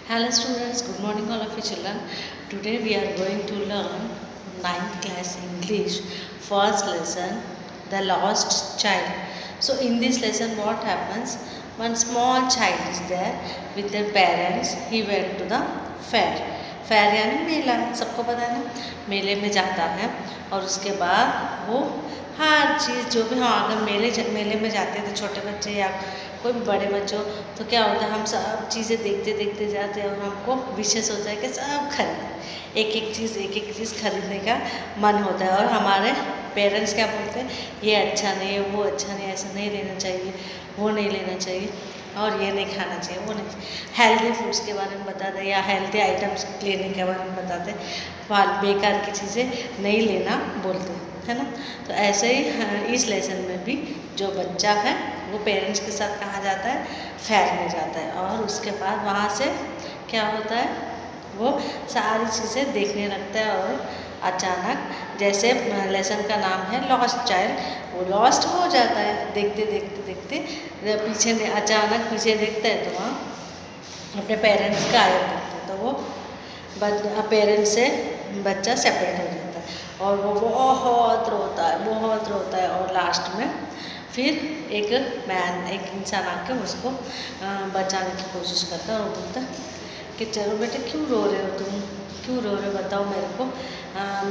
Hello students, good morning all of you children. Today we are going to learn ninth class English first lesson, The Lost Child. So in this lesson what happens? One small child is there with their parents. He went to the fair. Fair यानी मेला, सबको पता है ना, मेले में जाता है और उसके बाद वो हर चीज़ जो भी, हाँ अगर मेले में जाते हैं तो छोटे बच्चे या कोई भी बड़े बच्चों, तो क्या होता है हम सब चीज़ें देखते देखते जाते हैं और हमको विशेष होता है कि सब खरीदें, एक एक चीज़ खरीदने का मन होता है। और हमारे पेरेंट्स क्या बोलते हैं, ये अच्छा नहीं है, वो अच्छा नहीं है, ऐसा नहीं लेना चाहिए, वो नहीं लेना चाहिए और ये नहीं खाना चाहिए, वो नहीं, हेल्दी फूड्स के बारे में बताते हैं या हेल्दी आइटम्स लेने के बारे में बताते हैं, बेकार की चीज़ें नहीं लेना बोलते हैं, है ना। तो ऐसे ही इस लेसन में भी जो बच्चा है वो पेरेंट्स के साथ कहाँ जाता है, फेयर में जाता है और उसके बाद वहाँ से क्या होता है, वो सारी चीज़ें देखने लगता है और अचानक, जैसे लेसन का नाम है लॉस्ट चाइल्ड, वो लॉस्ट हो जाता है, देखते देखते देखते अचानक पीछे देखता है तो वहाँ अपने पेरेंट्स का गायब देखता है, तो वो पेरेंट्स से बच्चा सेपरेट हो जाता है और वो बहुत रोता है और लास्ट में फिर एक इंसान आके उसको बचाने की कोशिश करता है और बोलता है कि चलो बेटे क्यों रो रहे हो तुम, क्यों रो रहे हो बताओ मेरे को,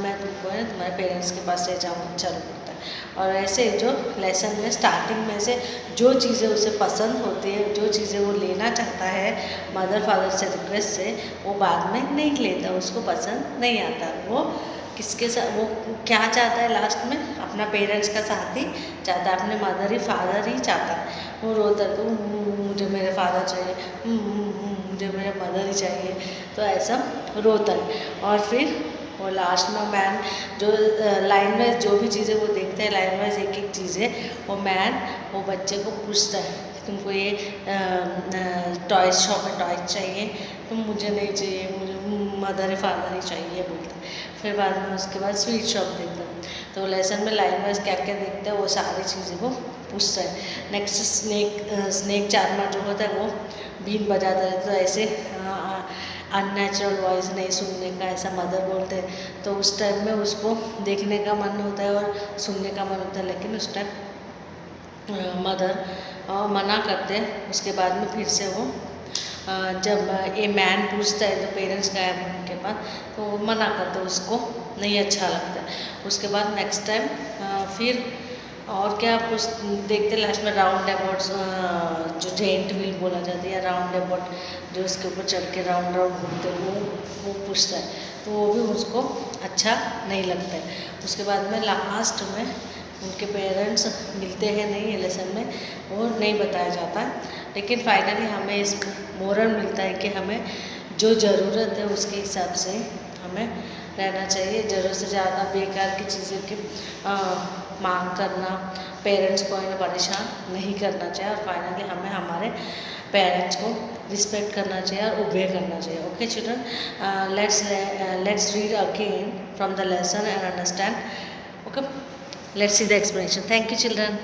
मैं तुमको है तुम्हारे पेरेंट्स के पास ले जाऊँगा, चलो बोलता है। और ऐसे जो लेसन में स्टार्टिंग में से जो चीज़ें उसे पसंद होती है, जो चीज़ें वो लेना चाहता है मदर फादर से रिक्वेस्ट से, वो बाद में नहीं लेता, उसको पसंद नहीं आता, वो किसके साथ, वो क्या चाहता है लास्ट में, अपना पेरेंट्स का साथ ही चाहता है, अपने मदर ही फादर ही चाहता है। वो रोता है तो मुझे मेरे फादर चाहिए, मुझे मेरे मदर ही चाहिए, तो ऐसा रोता है। और फिर वो लास्ट में मैन जो लाइन वाइज जो भी चीज़ें वो देखते हैं, लाइन वाइज एक एक चीज़ें वो बच्चे को पूछता है, तुमको ये टॉयज शॉप में टॉयज चाहिए, तुम मुझे नहीं चाहिए, मुझे मदर फादर ही चाहिए बोलता है। फिर बाद में उसके बाद स्वीट शॉप देखता है, तो लेसन में लाइन वाइज क्या क्या देखते हैं वो सारी चीज़ें वो पूछता है। नेक्स्ट स्नेक चार्मर जो होता है वो बीन बजाता रहता है, तो ऐसे अननेचुरल वॉइस नहीं सुनने का ऐसा मदर बोलते हैं, तो उस टाइम में उसको देखने का मन होता है और सुनने का मन होता है, लेकिन उस टाइम मदर मना करते हैं। उसके बाद में फिर से वो जब ये मैन पूछता है तो पेरेंट्स गायब होने के बाद, तो वो मना करते, उसको नहीं अच्छा लगता। उसके बाद नेक्स्ट टाइम फिर और क्या कुछ देखते लास्ट में राउंड अबाउट, जो जेंट व्हील बोला जाता है या राउंड अबाउट, जो उसके ऊपर चढ़ के राउंड राउंड घूमते वो पूछता है, तो वो भी उसको अच्छा नहीं लगता है। उसके बाद में लास्ट में उनके पेरेंट्स मिलते हैं नहीं, ये लेसन में वो नहीं बताया जाता है, लेकिन फाइनली हमें इस मोरल मिलता है कि हमें जो ज़रूरत है उसके हिसाब से हमें रहना चाहिए, ज़रूरत से ज़्यादा बेकार की चीज़ें की मांग करना, पेरेंट्स को इन्हें परेशान नहीं करना चाहिए और फाइनली हमें हमारे पेरेंट्स को रिस्पेक्ट करना चाहिए और ओबे करना चाहिए। Okay children, let's read again from the lesson and understand. Okay, let's see the explanation. Thank you children.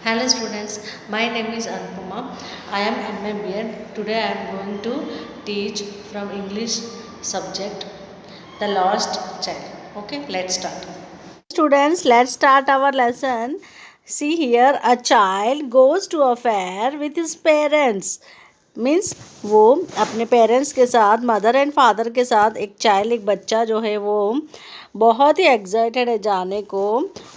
Hello students, my name is Anupama. I am MA B.Ed. Today I am going to teach from English subject The Lost Child. Okay, let's start. Students, let's start our lesson. See here, a child goes to a fair with his parents. Means वो अपने parents के साथ, mother and father के साथ, एक बच्चा जो है वो बहुत ही एक्साइटेड है जाने को।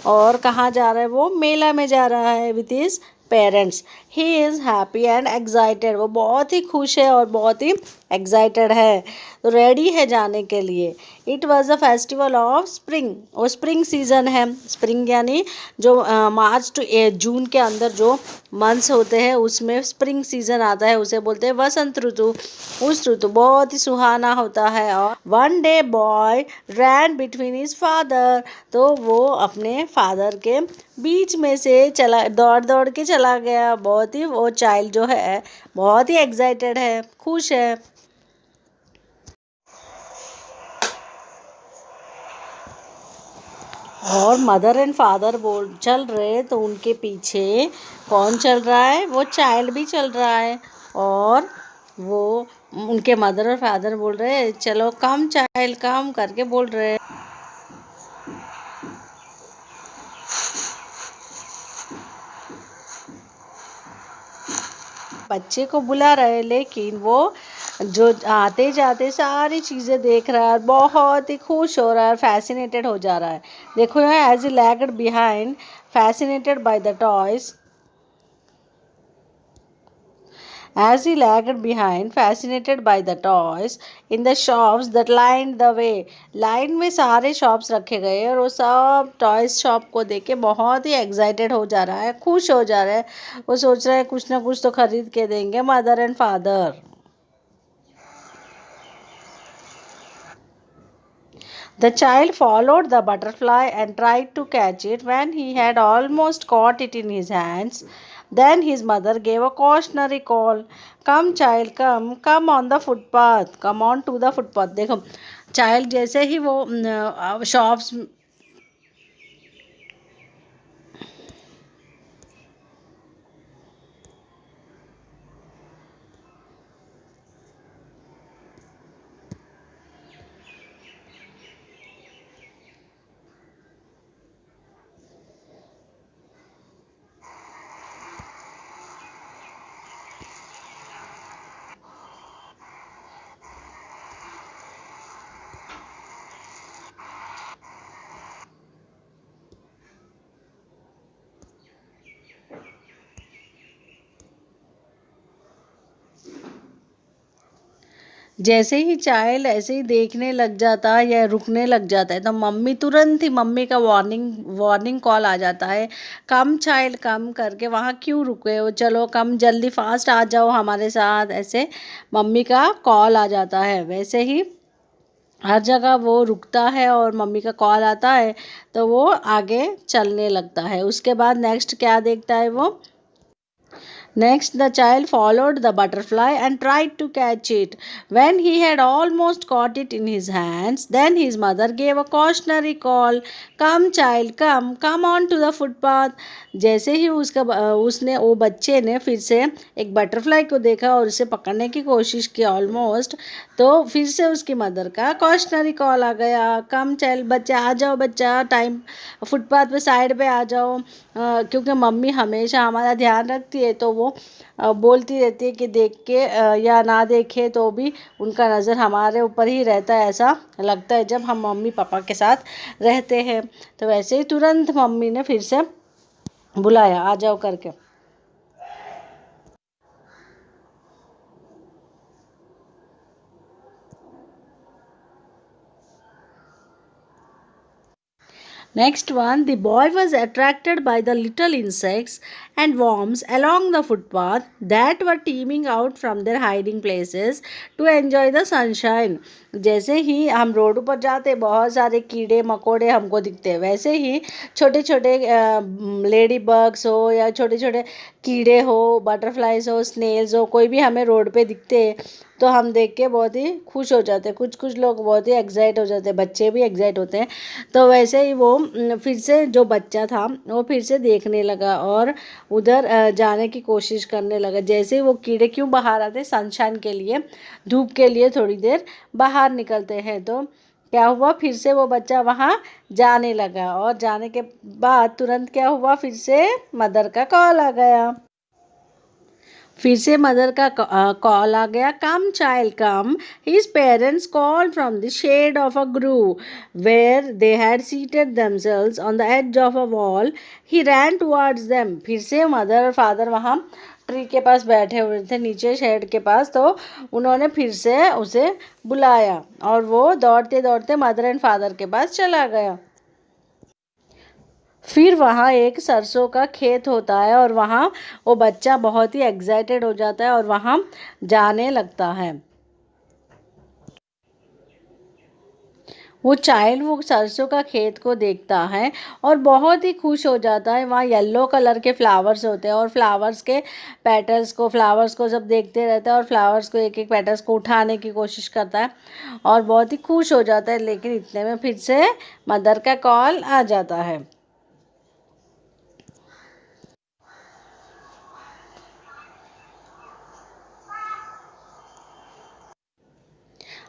और कहाँ जा रहा है, वो मेला में जा रहा है with his parents. He is happy and excited, वो बहुत ही खुश है और बहुत ही एक्साइटेड है, तो रेडी है जाने के लिए। It was a festival of spring, वो स्प्रिंग सीज़न है। स्प्रिंग यानी जो मार्च टू जून के अंदर जो मंथ्स होते हैं उसमें स्प्रिंग सीज़न आता है, उसे बोलते हैं वसंत ऋतु। उस ऋतु बहुत ही सुहाना होता है। और वन डे बॉय रैन बिटवीन हिज फादर, तो वो अपने फादर के बीच में से दौड़ दौड़ के चला गया। बहुत ही वो चाइल्ड जो है बहुत ही एक्साइटेड है, खुश है। और मदर एंड फादर चल रहे, तो उनके पीछे कौन चल रहा है, वो चाइल्ड भी चल रहा है। और वो उनके मदर और फादर बोल रहे हैं चलो कम चाइल्ड कम करके बोल रहे हैं। बच्चे को बुला रहे हैं लेकिन वो जो आते जाते सारी चीज़ें देख रहा है, बहुत ही खुश हो रहा है, फैसिनेटेड हो जा रहा है। देखो यहाँ as he lagged behind fascinated by the toys, as he lagged behind fascinated by the toys in the shops that lined the way। Line में सारे शॉप्स रखे गए और वो सब टॉयज शॉप को देख के बहुत ही एक्साइटेड हो जा रहा है, खुश हो जा रहा है। वो सोच रहा है कुछ ना कुछ तो खरीद के देंगे mother and father. The child followed the butterfly and tried to catch it. When he had almost caught it in his hands, then his mother gave a cautionary call. Come child, come, come on the footpath, come on to the footpath। देखो child जैसे ही वो shops जैसे ही child ऐसे ही देखने लग जाता है या रुकने लग जाता है तो मम्मी तुरंत ही मम्मी का वार्निंग कॉल आ जाता है। कम चाइल्ड कम करके, वहाँ क्यों रुके हो, चलो कम जल्दी फास्ट आ जाओ हमारे साथ, ऐसे मम्मी का कॉल आ जाता है। वैसे ही हर जगह वो रुकता है और मम्मी का कॉल आता है तो वो आगे चलने लगता है। उसके बाद नेक्स्ट क्या देखता है वो, Next, the child followed the butterfly and tried to catch it. When he had almost caught it in his hands, then his mother gave a cautionary call. Come, child, come, come on to the footpath। जैसे ही उसने वो बच्चे ने फिर से एक butterfly को देखा और उसे पकड़ने की कोशिश की ऑलमोस्ट, तो फिर से उसकी मदर का कॉशनरी कॉल आ गया। कम चाइल्ड, बच्चा आ जाओ, बच्चा टाइम फुटपाथ पे साइड पे आ जाओ। क्योंकि मम्मी हमेशा हमारा ध्यान रखती है तो वो बोलती रहती है कि देख के या ना देखे तो भी उनका नज़र हमारे ऊपर ही रहता है, ऐसा लगता है जब हम मम्मी पापा के साथ रहते हैं। तो वैसे ही तुरंत मम्मी ने फिर से बुलाया आ जाओ करके। Next one, the boy was attracted by the little insects and worms along the footpath that were teeming out from their hiding places to enjoy the sunshine। जैसे ही हम रोड पर जाते बहुत सारे कीड़े मकोड़े हमको दिखते हैं, वैसे ही छोटे छोटे लेडी बग्स हो या छोटे छोटे कीड़े हो, बटरफ्लाइज हो, स्नेल्स हो, कोई भी हमें रोड पे दिखते हैं तो हम देख के बहुत ही खुश हो जाते हैं। कुछ कुछ लोग बहुत ही एक्साइट हो जाते हैं, बच्चे भी एक्साइट होते हैं। तो वैसे ही वो फिर से जो बच्चा था वो फिर से देखने लगा और उधर जाने की कोशिश करने लगा। जैसे ही वो कीड़े क्यों बाहर आते, सनशाइन के लिए, धूप के लिए थोड़ी देर बाहर निकलते हैं, तो क्या हुआ, फिर से वो बच्चा वहाँ जाने लगा और जाने के बाद तुरंत क्या हुआ, फिर से मदर का कॉल आ गया। फिर से मदर का कॉल आ गया। Come child come. His parents called from the shade of a grove where they had seated themselves on the edge of a wall. He ran towards them. फिर से मदर और फादर वहाँ tree के पास बैठे हुए थे, नीचे शेड के पास, तो उन्होंने फिर से उसे बुलाया और वो दौड़ते दौड़ते मदर एंड फादर के पास चला गया। फिर वहाँ एक सरसों का खेत होता है और वहाँ वो बच्चा बहुत ही एक्साइटेड हो जाता है और वहाँ जाने लगता है। वो चाइल्ड वो सरसों का खेत को देखता है और बहुत ही खुश हो जाता है। वहाँ येलो कलर के फ्लावर्स होते हैं और फ्लावर्स के फ्लावर्स को जब देखते रहता है और फ्लावर्स को एक एक पेटल्स को उठाने की कोशिश करता है और बहुत ही खुश हो जाता है। लेकिन इतने में फिर से मदर का कॉल आ जाता है।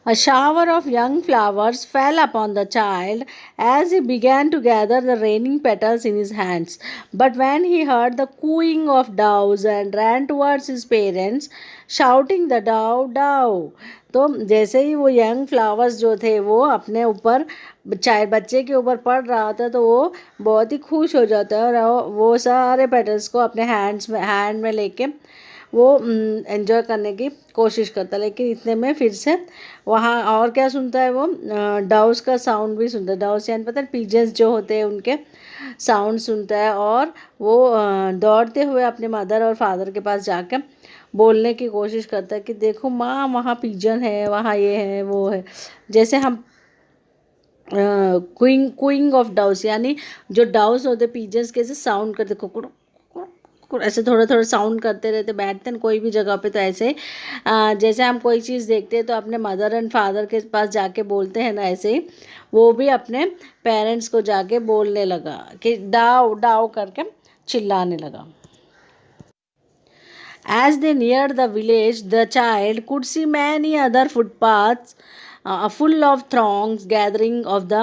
A shower of young flowers fell upon the child as he began to gather the raining petals in his hands. But when he heard the cooing of doves and ran towards his parents, shouting the dove, dove. तो जैसे ही वो young flowers जो थे वो अपने ऊपर child बच्चे के ऊपर पड़ रहा होता है तो वो बहुत ही खुश हो जाता है और वो सारे पेटल्स को अपने हैंड में लेके वो एंजॉय करने की कोशिश करता है। लेकिन इतने में फिर से वहाँ और क्या सुनता है वो डाउस का साउंड भी सुनता है। डाउस यानी पता है पिजन्स जो होते हैं उनके साउंड सुनता है और वो दौड़ते हुए अपने मदर और फादर के पास जाके बोलने की कोशिश करता है कि देखो माँ वहाँ पिजन है, वहाँ ये है वो है। जैसे हम क्विंग ऑफ डाउस यानी जो डाउस होते पिजन्स कैसे साउंड करते कुकुड़ ऐसे थोड़ा थोड़ा साउंड करते रहते बैठते हैं कोई भी जगह पे। तो ऐसे जैसे हम कोई चीज़ देखते हैं तो अपने मदर एंड फादर के पास जाके बोलते हैं ना, ऐसे ही वो भी अपने पेरेंट्स को जाके बोलने लगा कि डाव डाव करके चिल्लाने लगा। As they neared the village, the child could see many other footpaths full of throngs gathering of the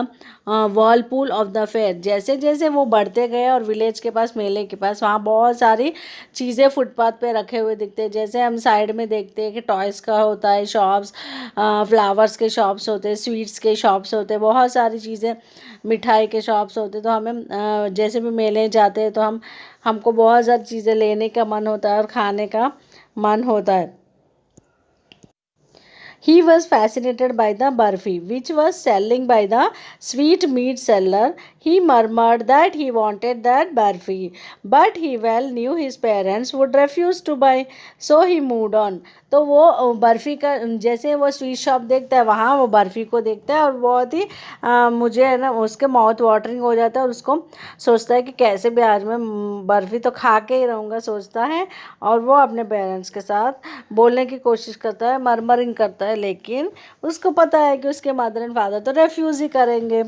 whirlpool of the fair। जैसे जैसे वो बढ़ते गए और विलेज के पास मेले के पास वहाँ बहुत सारी चीज़ें फुटपाथ पे रखे हुए दिखते हैं। जैसे हम साइड में देखते हैं कि टॉयज़ का होता है शॉप्स, फ्लावर्स के शॉप्स होते हैं, स्वीट्स के शॉप्स होते हैं, बहुत सारी चीज़ें मिठाई के शॉप्स होते हैं। तो हमें जैसे भी मेले जाते हैं तो हमको बहुत सारी चीज़ें लेने का मन होता है और खाने का मन होता है। He was fascinated by the barfi, which was selling by the sweet meat seller. He murmured that he wanted that barfi, but he well knew his parents would refuse to buy, so he moved on. तो वो बर्फ़ी का जैसे वो sweet shop देखता है वहाँ वो बर्फ़ी को देखता है और बहुत ही मुझे है ना उसके माउथ वाटरिंग हो जाता है और उसको सोचता है कि कैसे भी आज मैं बर्फ़ी तो खा के ही रहूँगा सोचता है। और वो अपने पेरेंट्स के साथ बोलने की कोशिश करता है, मरमरिंग करता है, लेकिन उसको पता है कि उसके मदर एंड फादर तो रेफ्यूज़ ही करेंगे।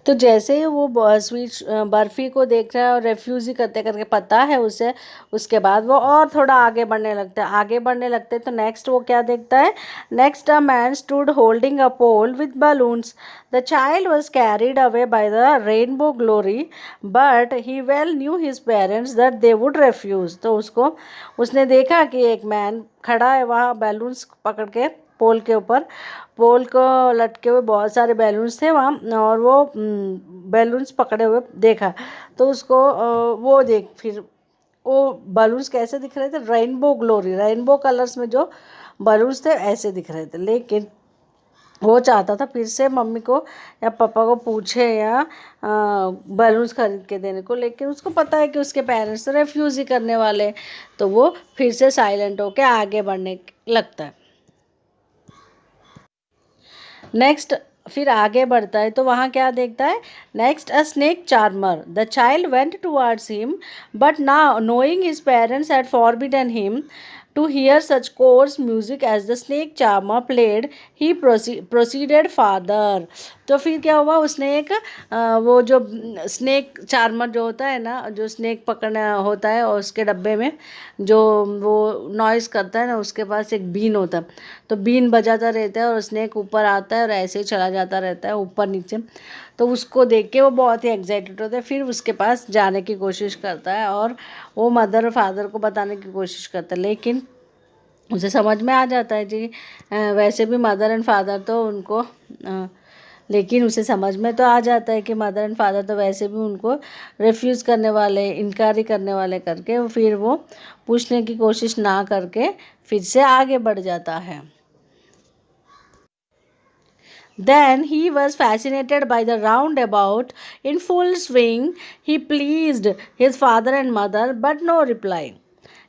तो जैसे ही वो स्वीट बर्फ़ी को देख रहा है और रेफ्यूज़ ही करते करके पता है उसे, उसके बाद वो और थोड़ा आगे बढ़ने लगते हैं तो नेक्स्ट वो क्या देखता है, next a man stood holding a pole with balloons. The child was carried away by the rainbow glory but he well knew his parents that they would refuse. तो उसने देखा कि एक मैन खड़ा है वहाँ बैलून्स पकड़ के पोल के ऊपर, पोल को लटके हुए बहुत सारे बैलून्स थे वहाँ और वो बैलून्स पकड़े हुए देखा तो उसको वो देख फिर वो बैलून्स कैसे दिख रहे थे, रेनबो ग्लोरी, रेनबो कलर्स में जो बैलून्स थे ऐसे दिख रहे थे। लेकिन वो चाहता था फिर से मम्मी को या पापा को पूछे या बैलून्स खरीद के देने को, लेकिन उसको पता है कि उसके पेरेंट्स तो रेफ्यूज़ ही करने वाले, तो वो फिर से साइलेंट होकर आगे बढ़ने लगता है। नेक्स्ट फिर आगे बढ़ता है तो वहाँ क्या देखता है, next a snake charmer. The child went towards him but now knowing his parents had forbidden him to hear such coarse music as the snake charmer played, he proceeded farther। तो फिर क्या हुआ, उसने एक वो जो स्नेक चार्मर जो होता है ना, जो स्नेक पकड़ना होता है और उसके डब्बे में जो वो नॉइज़ करता है ना, उसके पास एक बीन होता है, तो बीन बजाता रहता है और स्नेक ऊपर आता है और ऐसे ही चला जाता रहता है ऊपर नीचे। तो उसको देख के वो बहुत ही एक्साइटेड होता है, फिर उसके पास जाने की कोशिश करता है और वो मदर और फादर को बताने की कोशिश करता है, लेकिन उसे समझ में आ जाता है जी वैसे भी मदर एंड फादर तो उनको लेकिन उसे समझ में तो आ जाता है कि मदर एंड फादर तो वैसे भी उनको रिफ्यूज़ करने वाले, इनकार ही करने वाले करके फिर वो पूछने की कोशिश ना करके फिर से आगे बढ़ जाता है। Then he was fascinated by the roundabout in full swing. He pleased his father and mother, but no reply.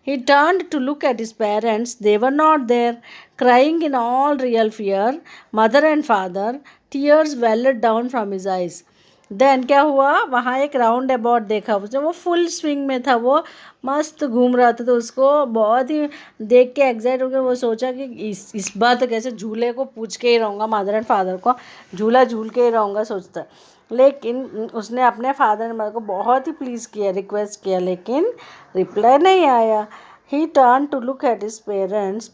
He turned to look at his parents. They were not there. Crying in all real fear, mother and father, tears welled down from his eyes. Then क्या हुआ, वहाँ एक round about देखा उसने, वो full swing में था, वो मस्त घूम रहा था, तो उसको बहुत ही देख के एक्साइट हो गया। वो सोचा कि इस बार तो कैसे झूले को पूछ के ही रहूँगा, मदर एंड फादर को झूला झूल के ही रहूँगा सोचता। लेकिन उसने अपने फादर एंड मदर को बहुत ही प्लीज़ किया, रिक्वेस्ट किया, लेकिन रिप्लाई नहीं आया। He turn to look at his parents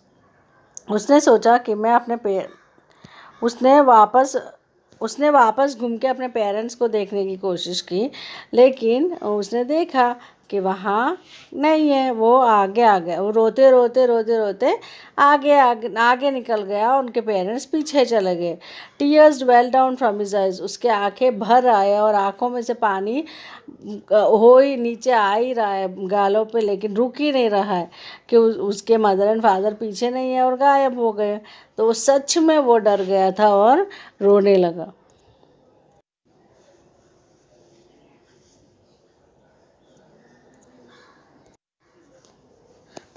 उसने सोचा कि मैं अपने उसने वापस उसने वापस घूम के अपने पेरेंट्स को देखने की कोशिश की, लेकिन उसने देखा कि वहाँ नहीं है। वो आगे आ गया, वो रोते रोते रोते रोते आगे आगे आगे निकल गया, उनके पेरेंट्स पीछे चले गए। Tears well down from his eyes, उसके आंखें भर आए और आंखों में से पानी हो ही नीचे आ ही रहा है गालों पे, लेकिन रुक ही नहीं रहा है कि उसके मदर एंड फादर पीछे नहीं है और गायब हो गए। तो सच में वो डर गया था और रोने लगा।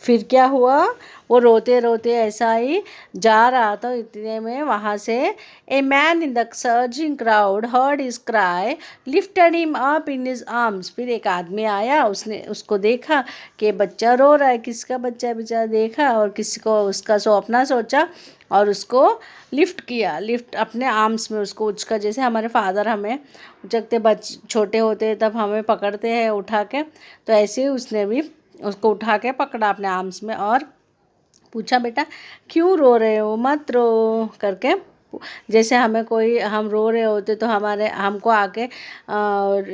फिर क्या हुआ, वो रोते रोते ऐसा ही जा रहा था, इतने में वहाँ से a man in the surging crowd heard his cry, lifted him up in his arms. फिर एक आदमी आया, उसने उसको देखा कि बच्चा रो रहा है, किसका बच्चा है बेचारा, देखा और किसी को उसका अपना सोचा और उसको लिफ्ट किया, लिफ्ट अपने आर्म्स में उसको उचका, जैसे हमारे फादर हमें उचकते छोटे होते तब हमें पकड़ते हैं उठा के, तो ऐसे ही उसने भी उसको उठा के पकड़ा अपने आर्म्स में और पूछा, बेटा क्यों रो रहे हो, मत रो करके। जैसे हमें कोई, हम रो रहे होते तो हमारे हमको आके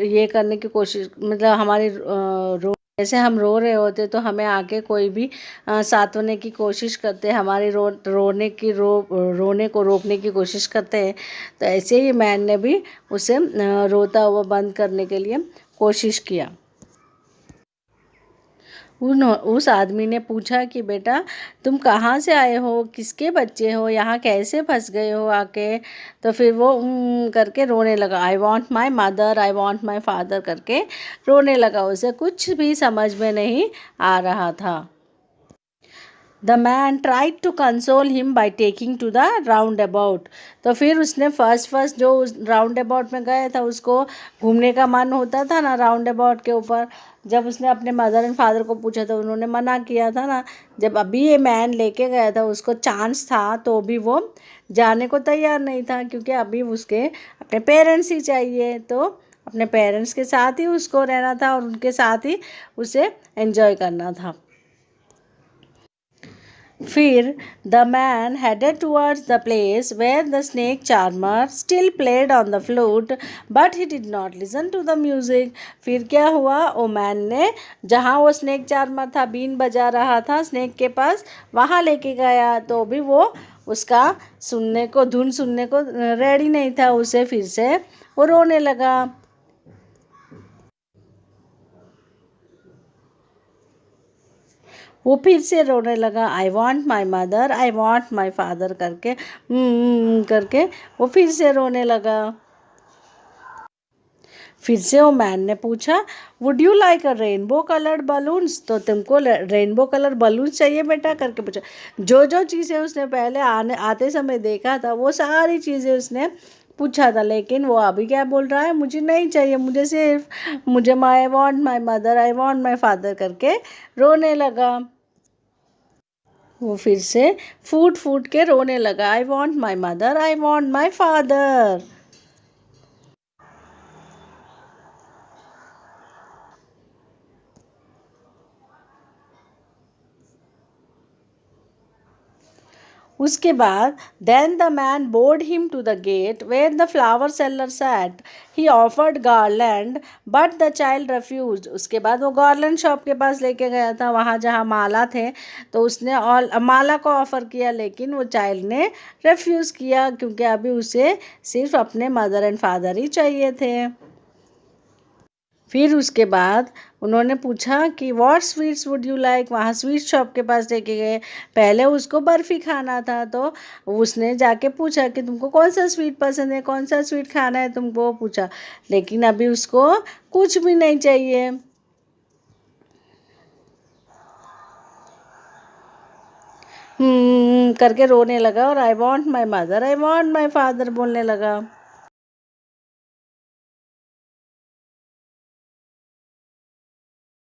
ये करने की कोशिश, मतलब हमारी जैसे हम रो रहे होते तो हमें आके कोई भी सांत्वने की कोशिश करते, हमारी रोने को रोकने की कोशिश करते हैं। तो ऐसे ही मैन ने भी उसे रोता हुआ बंद करने के लिए कोशिश किया। उस आदमी ने पूछा कि बेटा तुम कहाँ से आए हो, किसके बच्चे हो, यहाँ कैसे फंस गए हो आके। तो फिर वो करके रोने लगा, I want my mother, I want my father करके रोने लगा। उसे कुछ भी समझ में नहीं आ रहा था। The man tried to console him by taking to the round about. तो फिर उसने फर्स्ट जो उस राउंड अबाउट में गया था, उसको घूमने का मन होता था ना राउंड अबाउट के ऊपर, जब उसने अपने मदर एंड फादर को पूछा था, उन्होंने मना किया था ना, जब अभी ये मैन लेके गया था, उसको चांस था तो भी वो जाने को तैयार नहीं था, क्योंकि अभी उसके अपने पेरेंट्स ही चाहिए। तो अपने पेरेंट्स के साथ ही उसको रहना था और उनके साथ ही उसे एंजॉय करना था। फिर the man headed towards the place where the snake charmer still played on the flute, but he did not listen to the music. फिर क्या हुआ, ओ मैन ने जहाँ वो स्नेक चार्मर था, बीन बजा रहा था स्नेक के पास, वहाँ लेके गया, तो भी वो उसका धुन सुनने को रेडी नहीं था। उसे फिर से वो रोने लगा। वो फिर से रोने लगा, I want my mother, I want my father करके करके वो फिर से रोने लगा। फिर से वो मैन ने पूछा, would you like a rainbow coloured balloons, तो तुमको रेनबो कलर बलून्स चाहिए बेटा करके पूछा। जो जो चीज़ें उसने पहले आते समय देखा था, वो सारी चीज़ें उसने पूछा था, लेकिन वो अभी क्या बोल रहा है, मुझे नहीं चाहिए, मुझे सिर्फ I want my mother, I want my father करके रोने लगा। वो फिर से फूट फूट के रोने लगा, I want my mother, I want my father. उसके बाद then the man bowed him to the gate where the flower seller sat. He offered garland but the child refused. उसके बाद वो गार्लैंड शॉप के पास लेके गया था, वहाँ जहाँ माला थे, तो उसने और माला को ऑफ़र किया, लेकिन वो चाइल्ड ने रेफ्यूज़ किया, क्योंकि अभी उसे सिर्फ अपने मदर एंड फादर ही चाहिए थे। फिर उसके बाद उन्होंने पूछा कि what sweets would you like, वहाँ स्वीट शॉप के पास लेके गए। पहले उसको बर्फ़ी खाना था, तो उसने जाके पूछा कि तुमको कौन सा स्वीट पसंद है, कौन सा स्वीट खाना है तुमको, पूछा, लेकिन अभी उसको कुछ भी नहीं चाहिए। करके रोने लगा और I want my mother, I want my father बोलने लगा।